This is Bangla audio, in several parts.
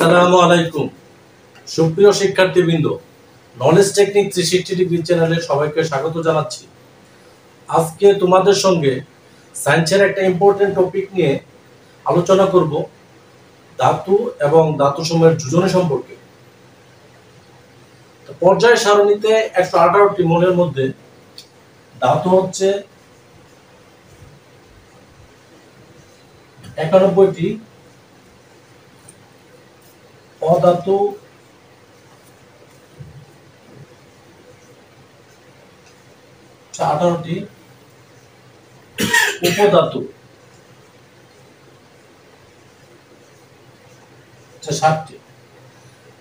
আসসালামু আলাইকুম সুপ্রিয় শিক্ষার্থীবৃন্দ, নলেজ টেকনিক 360 ডিগ্রি চ্যানেলে সবাইকে স্বাগত জানাচ্ছি। আজকে তোমাদের সঙ্গে সায়েন্সের একটা ইম্পর্টেন্ট টপিক নিয়ে আলোচনা করব, ধাতু এবং ধাতু সমূহের যোজনী সম্পর্কে। পর্যায় সারণীতে 118টি মৌলের মধ্যে ধাতু হচ্ছে 91টি, অধাতু 18টি, উপধাতু 60টি।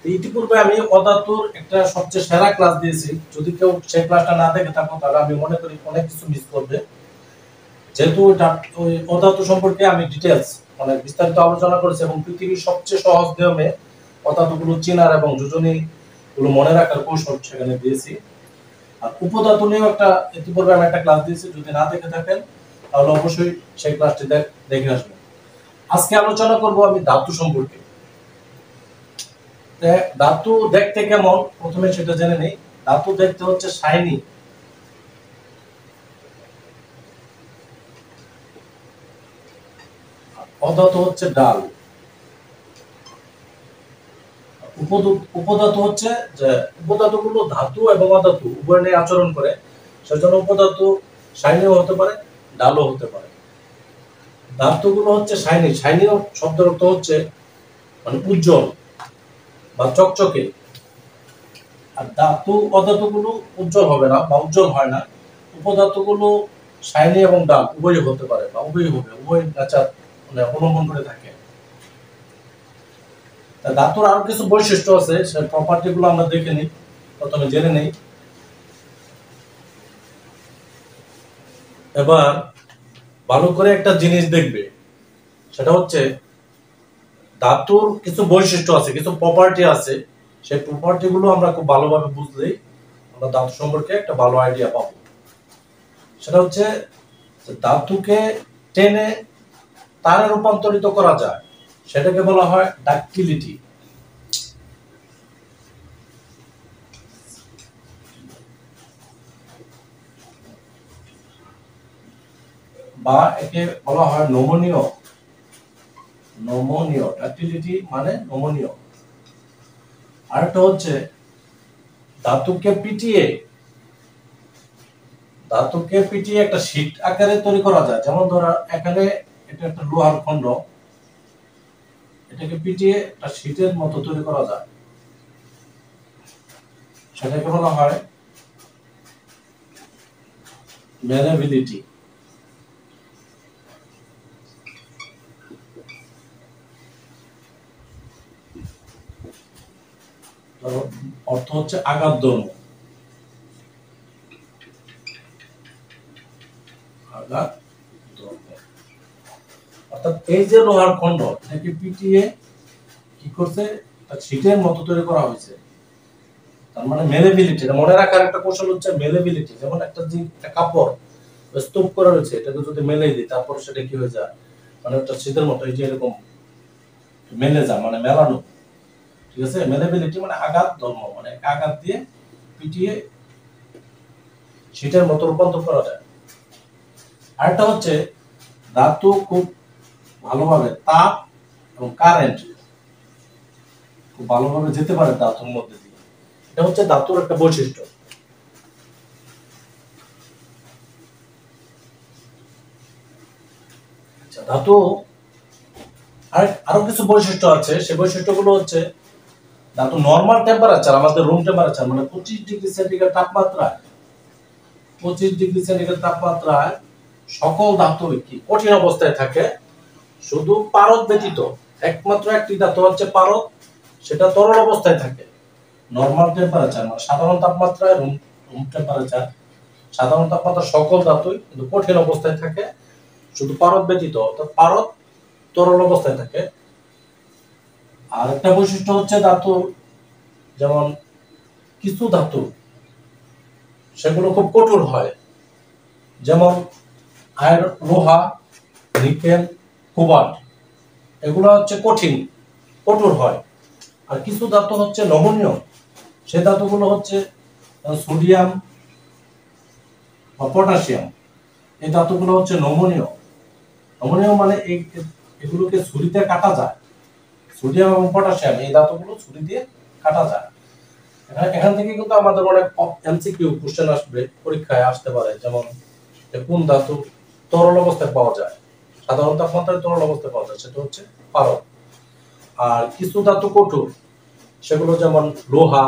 ইতিপূর্বে আমি অধাতুর একটা সবচেয়ে সেরা ক্লাস দিয়েছি। যদি কেউ সেই ক্লাসটা না দেখে থাকো তাহলে আমি মনে করি অনেক কিছু মিস করবে, যেহেতু ওই অধাতু সম্পর্কে আমি ডিটেলস মানে বিস্তারিত আলোচনা করেছি এবং পৃথিবীর সবচেয়ে সহজ নিয়মে অধাতুগুলো চেনার এবং যোজনী গুলো মনে রাখার কৌশল সেখানে দিয়েছি। আর উপধাতু নিয়েও ইতিপূর্বে আমি একটা ক্লাস দিয়েছি, যদি না দেখে থাকেন তাহলে অবশ্যই সেই ক্লাসটি দেখে আসবেন। আজকে আলোচনা করব আমি ধাতু সম্পর্কে। ধাতু দেখতে কেমন প্রথমে সেটা জেনে নেই। ধাতু দেখতে হচ্ছে শাইনি, অধাতু হচ্ছে ডাল, উপধাতু হচ্ছে যে উপধাতুগুলো ধাতু এবং অধাতু উভয় নিয়ে আচরণ করে, সেজন্য উপধাতু শাইনিও হতে পারে, ডালও হতে পারে। ধাতুগুলো হচ্ছে শাইনি, শাইনি শব্দের অর্থ হচ্ছে মানে উজ্জ্বল বা চকচকে। আর ধাতু অধাতুগুলো উজ্জ্বল হবে না বা উজ্জ্বল হয় না। উপধাতুগুলো শাইনি এবং ডাল উভয়ই হতে পারে বা উভয়ই হবে, উভয় নেচার মানে অবলম্বন করে থাকে। ধাতুর আরো কিছু বৈশিষ্ট্য আছে, সেই প্রপার্টি গুলো আমরা দেখে নিই, প্রথমে জেনে নেই। এবার ভালো করে একটা জিনিস দেখবে, সেটা হচ্ছে ধাতুর কিছু বৈশিষ্ট্য আছে, কিছু প্রপার্টি আছে। সেই প্রপার্টি গুলো আমরা খুব ভালোভাবে বুঝলেই আমরা ধাতু সম্পর্কে একটা ভালো আইডিয়া পাবো। সেটা হচ্ছে ধাতুকে টেনে তারে রূপান্তরিত করা যায়, সেটাকে বলা হয় ডাক্টিলিটি, বা একে বলা হয় নমনীয়। নমনীয় ডাক্টিলিটি মানে নমনীয়। আরেকটা হচ্ছে ধাতুকে পিটিয়ে একটা শীট আকারে তৈরি করা যায়। যেমন ধরো এখানে এটা একটা লোহার খন্ড, এটাকে পিটিয়ে একটা শীটের মতো তৈরি করা যায়, সেটাকে বলা হয় ম্যানেবিলিটি। অর্থ হচ্ছে আঘাত ধর্ম, আঘাত ধর্ম। অর্থাৎ এই যে লোহার খন্ড, এটাকে পিটিয়ে কি করছে শীটের মতো তৈরি করা হয়েছে, তার মানে মেলেবিলিটি। মনে রাখার একটা কৌশল হচ্ছে মেলেবিলিটি। যেমন একটা কাপড় স্তূপ করা রয়েছে, এটাকে যদি মেলে দিই তারপরে সেটা কি হয়ে যায়, মানে একটা শীতের মতো এই যে এরকম মেলে যায়, মানে মেলানো। ঠিক আছে, মেলেবিলিটি মানে আঘাত ধর্ম, মানে আঘাত দিয়ে পিটিয়ে শীতের মতো রূপান্তর করা যায়। আরেকটা হচ্ছে ধাতু খুব ভালোভাবে তাপ এবং কারেন্ট খুব ভালোভাবে যেতে পারে ধাতুর মধ্যে দিয়ে, এটা হচ্ছে ধাতুর একটা বৈশিষ্ট্য। আচ্ছা, ধাতু আরো কিছু বৈশিষ্ট্য আছে। সেই বৈশিষ্ট্যগুলো হচ্ছে ধাতু নরমাল টেম্পারেচার, আমাদের রুম টেম্পারেচার মানে 25 ডিগ্রি সেন্টিগ্রেড তাপমাত্রায়, 25 ডিগ্রি সেন্টিগ্রেড তাপমাত্রায় সকল ধাতু কি কঠিন অবস্থায় থাকে, শুধু পারদ ব্যতীত। একমাত্র একটি ধাতু হচ্ছে পারদ, সেটা তরল অবস্থায় থাকে। নরমাল টেম্পারেচার মানে সাধারণ তাপমাত্রায়, রুম টেম্পারেচার, সাধারণ তাপমাত্রা সকল ধাতুই কিন্তু কঠিন অবস্থায় থাকে, শুধু পারদ ব্যতীত। অর্থাৎ পারদ তরল অবস্থায় থাকে। আর একটা বৈশিষ্ট্য হচ্ছে ধাতু, যেমন কিছু ধাতু সেগুলো খুব কঠোর হয়, যেমন লোহা, নিকেল, কোবাল্ট, এগুলো হচ্ছে কঠিন, কঠোর হয়। আর কিছু ধাতু হচ্ছে নমনীয়, সেই ধাতুগুলো হচ্ছে সোডিয়াম বা পটাশিয়াম। এই ধাতুগুলো হচ্ছে নমনীয়। নমনীয় মানে এগুলোকে ছুরিতে কাটা যায়। সোডিয়াম এবং পটাশিয়াম এই ধাতুগুলো ছুরি দিয়ে কাটা যায়। এখান থেকে কিন্তু আমাদের অনেক এমসিকিউ কোশ্চেন আসবে, পরীক্ষায় আসতে পারে। যেমন কোন ধাতু তরল অবস্থায় পাওয়া যায়, সাধারণ তাপমাত্রায় তরল অবস্থায় পাওয়া যায়, সেটা হচ্ছে পারদ। আর কিছু ধাতু কঠোর, সেগুলো যেমন লোহা,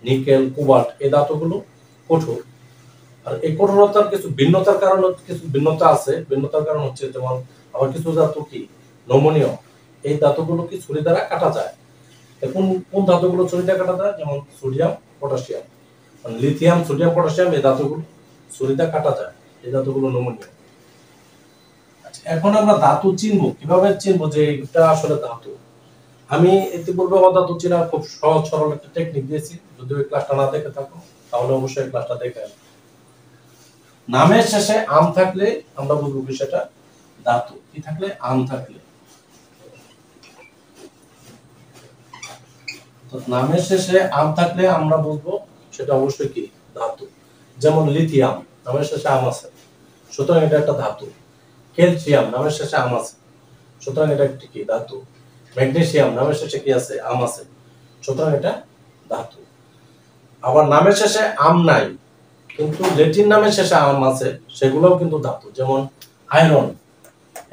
নিকেল, কোবাল্ট, এই ধাতুগুলো কঠোর। আর এই কঠোরতার কিছু ভিন্নতার কারণ, কিছু ভিন্নতা আছে। ভিন্নতার কারণ হচ্ছে যেমন আবার কিছু ধাতু কি নমনীয়, এই ধাতুগুলো কি ছুরি দ্বারা কাটা যায়। কোন কোন ধাতুগুলো ছুরি দিয়ে কাটা যায়, যেমন sodium, potassium, lithium, sodium, potassium, এই ধাতুগুলো ছুরি দিয়ে কাটা যায়, এই ধাতুগুলো নমনীয়। আচ্ছা, এখন আমরা ধাতু চিনবো কিভাবে? চিনবো যে এটা আসলে ধাতু। আমি ইতিপূর্বে আমার ধাতু চেনার খুব সহজ সরল একটা টেকনিক দিয়েছি। যদি ওই ক্লাসটা না দেখে থাকো তাহলে অবশ্যই ক্লাসটা দেখে। নামের শেষে আম থাকলে আমরা বুঝবো কি সেটা ধাতু। কি থাকলে? আম থাকলে। তো নামের শেষে আম থাকলে আমরা বুঝবো সেটা অবশ্যই কি ধাতু। যেমন লিথিয়াম, নামের শেষে আম আছে, সুতরাং এটা একটা ধাতু। ক্যালসিয়াম, নামের শেষে আম আছে, সুতরাং এটা একটি কি ধাতু। ম্যাগনেসিয়াম, নামের শেষে কি আছে? আম আছে, সুতরাং এটা ধাতু। আবার নামের শেষে আম নাই কিন্তু ল্যাটিন নামের শেষে আম আছে, সেগুলোও কিন্তু ধাতু। যেমন আয়রন,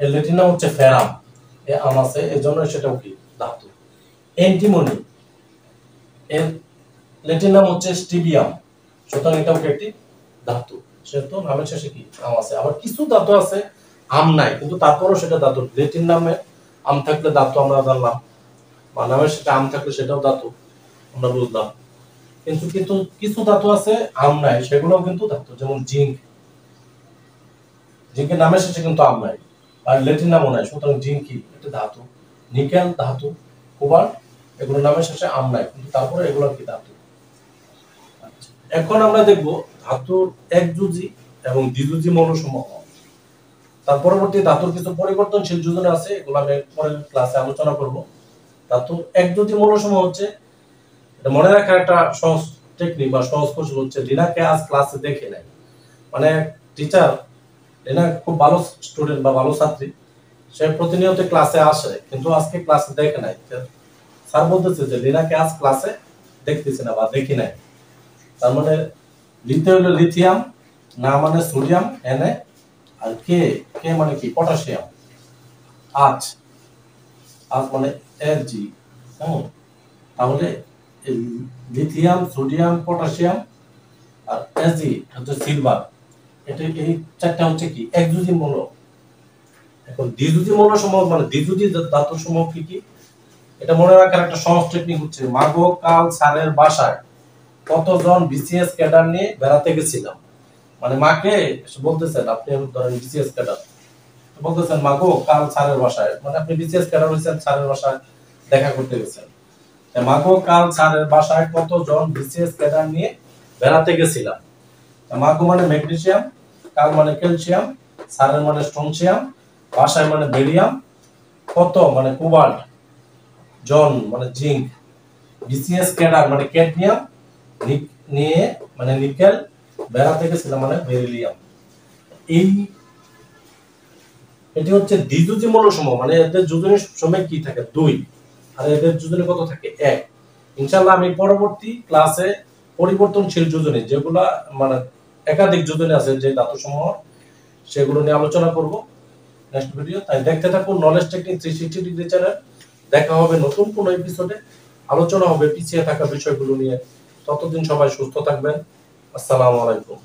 এর ল্যাটিন নাম হচ্ছে ফেরাম, এ আম আছে, এজন্য সেটাও কি ধাতু। অ্যান্টিমনি, এর ল্যাটিন নাম হচ্ছে স্টিবিয়াম, সুতরাং এটাও কি একটি ধাতু। সেহেতু নামের শেষে কি আম আছে। আবার কিছু ধাতু আছে আম নাই কিন্তু তারপরও সেটা ধাতু। ল্যাটিন নামে আম থাকলে ধাতু আমরা জানলাম, বা নামের শেষে আম থাকলে সেটাও ধাতু আমরা বুঝলাম। কিন্তু কিন্তু কিছু ধাতু আছে আম নাই, সেগুলোও কিন্তু ধাতু। যেমন জিঙ্ক, জিঙ্কের নামের শেষে কিন্তু আম নাই আর ল্যাটিন নামও নাই, সুতরাং জিঙ্ক কি এটা ধাতু। নিকেল ধাতু, কোবাল্ট, এগুলো নামের শেষে আম নাই কিন্তু তারপরে এগুলো কি ধাতু। এখন আমরা দেখব ধাতুর একযোজী এবং দ্বিযোজী মৌলসমূহ। তার পরবর্তী ধাতুর কিছু পরিবর্তনশীল যোজন আছে, এগুলো আমি পরের ক্লাসে আলোচনা করব। ধাতুর একযোজী মৌলসমূহ হচ্ছে, এটা মনে রাখার একটা সহজ টেকনিক বা সহজ কৌশল হচ্ছে, রিনাকে আজ ক্লাসে দেখে নাই। মানে টিচার, রিনা খুব ভালো স্টুডেন্ট বা ভালো ছাত্রী, সে প্রতিনিয়ত ক্লাসে আসে কিন্তু আজকে ক্লাসে দেখে নাই। স্যার বলতেছে যে রিনাকে আজ ক্লাসে দেখতেছি না বা দেখি নাই। তার মানে লিথে হলো লিথিয়াম, না মানে সোডিয়াম Na, আর কে, কে মানে কি পটাশিয়াম, আজ, আজ মানে Ag। তাহলে লিথিয়াম, সোডিয়াম, পটাশিয়াম আর Ag হচ্ছে সিলভার। এটা এই চারটা হচ্ছে কি একযোজী মৌল। এখন দ্বিযোজী মৌল সমূহ মানে দ্বিযোজী ধাতু সমূহ কি কি, এটা মনে রাখার একটা সহজ টেকনিক হচ্ছে, মাগো কাল স্যারের বাসায় কতজন বিসিএস ক্যাডার নিয়ে বেড়াতে গেছিলাম। মানে মাকে বলতেছেন, আপনি ধরেন বিসিএস ক্যাডার, বলতেছেন মাগো কাল স্যারের বাসায়, মানে আপনি বিসিএস ক্যাডার হয়েছেন, স্যারের বাসায় দেখা করতে গেছেন। মাগো কাল স্যারের বাসায় কতজন বিসিএস ক্যাডার নিয়ে বেড়াতে গেছিলাম। মাগো মানে ম্যাগনেসিয়াম, কাল মানে ক্যালসিয়াম, স্যারের মানে স্ট্রনসিয়াম, বাসায় মানে বেরিয়াম, কত মানে কোবাল্ট, জন মানে জিঙ্ক, বিসিএস ক্যাডার মানে ক্যাডমিয়াম, নিয়ে মানে নিকেল, বেড়াতে গেছিলাম মানে বেরিলিয়াম। এই এটি হচ্ছে দ্বিযোজী মৌলসমূহ, মানে এদের যোজনের সময় কি থাকে 2 আর এদের যোজনে কত থাকে 1। ইনশাআল্লাহ আমি পরবর্তী ক্লাসে পরিবর্তনশীল যোজনী, যেগুলা মানে একাধিক যোজনী আছে যে ধাতুসমূহ, সেগুলো নিয়ে আলোচনা করব নেক্সট ভিডিও। তাই দেখতে থাকুন নলেজ টেকনিক 360 ডিগ্রি চ্যানেল। দেখা হবে নতুন কোন এপিসোডে, আলোচনা হবে পিছিয়ে থাকা বিষয়গুলো নিয়ে। ততদিন সবাই সুস্থ থাকবেন। আসসালামু আলাইকুম।